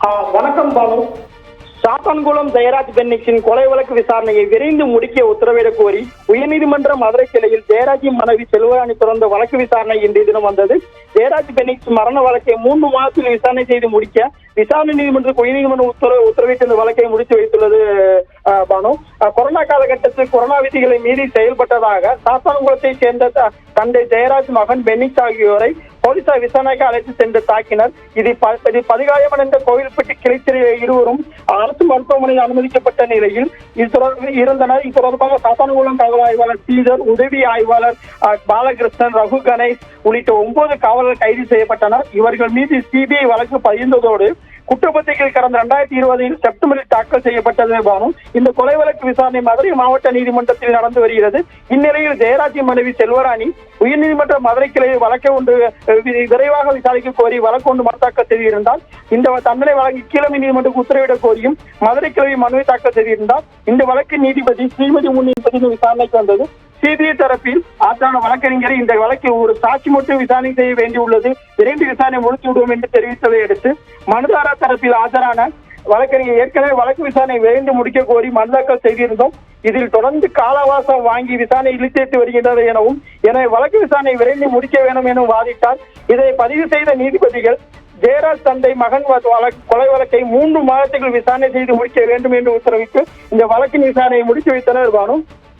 வணக்கம் பானு. சாத்தான்குளம் ஜெயராஜ் பென்னிக்ஸின் கொலை வழக்கு விசாரணையை விரைந்து முடிக்க உத்தரவிடக் கோரி உயர்நீதிமன்ற மதுரை கிளையில் ஜெயராஜின் மனைவி செல்வராணி தொடர்ந்த வழக்கு விசாரணை இன்றைய தினம் வந்தது. ஜெயராஜ் பென்னிக்ஸ் மரண வழக்கை 3 மாதத்தில் விசாரணை செய்து முடிக்க விசாரணை நீதிமன்றத்துக்கு உயர்நீதிமன்றம் உத்தரவிட்டு இந்த வழக்கை முடித்து வைத்துள்ளது. பானு, கொரோனா காலகட்டத்தில் கொரோனா விதிகளை மீறி செயல்பட்டதாக சாத்தான்குளத்தை சேர்ந்த தந்தை ஜெயராஜ் மகன் பென்னிக்ஸ் ஆகியோரை போலீசார் விசாரணைக்கு அழைத்து சென்று தாக்கினர். இது படுகாயமடைந்த கோவில்பட்டி கிளைச்செறி இருவரும் அரசு மருத்துவமனையில் அனுமதிக்கப்பட்ட நிலையில் இருந்தனர். இது தொடர்பாக சாத்தான்குளம் காவல் ஆய்வாளர் ஸ்ரீதர், உதவி ஆய்வாளர் பாலகிருஷ்ணன், ரகு கணேஷ் உள்ளிட்ட 9 காவலர்கள் கைது செய்யப்பட்டனர். இவர்கள் மீது சிபிஐ வழக்கு பதிந்ததோடு குற்றப்பத்திரிகை கடந்த 2020 செப்டம்பரில் தாக்கல் செய்யப்பட்டது. பானு, இந்த கொலை வழக்கு விசாரணை மதுரை மாவட்ட நீதிமன்றத்தில் நடந்து வருகிறது. இந்நிலையில் ஜெயராஜின் மனைவி செல்வராணி உயர்நீதிமன்ற மதுரை கிளையில் வழக்கை ஒன்று விரைவாக விசாரிக்க கோரி வழக்கு ஒன்று மனு தாக்கல் செய்திருந்தார். இந்த தண்டனை வழங்கி கீழமை நீதிமன்றத்துக்கு உத்தரவிட கோரியும் மதுரை கிளையில் மனுவை தாக்கல் செய்திருந்தார். இந்த வழக்கு நீதிபதி ஸ்ரீமதி முன் விசாரணைக்கு வந்தது. சிபிஐ தரப்பில் ஆஜரான வழக்கறிஞரை இந்த வழக்கில் ஒரு சாட்சி மட்டும் விசாரணை செய்ய வேண்டியுள்ளது, விரைந்து விசாரணை முடித்து விடுவோம் என்று தெரிவித்ததை அடுத்து மனுதாரர் தரப்பில் ஆஜரான வழக்கறிஞர் ஏற்கனவே வழக்கு விசாரணை விரைந்து முடிக்க கோரி மனு தாக்கல் செய்திருந்தோம். இதில் தொடர்ந்து காலவாசம் வாங்கி விசாரணை இழுத்தேற்று வருகின்றது எனவும், எனவே வழக்கு விசாரணை விரைந்து முடிக்க வேண்டும் எனவும் வாதிட்டார். இதை பதிவு செய்த நீதிபதிகள் ஜெயராஜ் தந்தை மகன் கொலை வழக்கை 3 மாதத்துக்குள் விசாரணை செய்து முடிக்க வேண்டும் என்று உத்தரவிட்டு இந்த வழக்கின் விசாரணையை முடித்து வைத்தனர். பானு.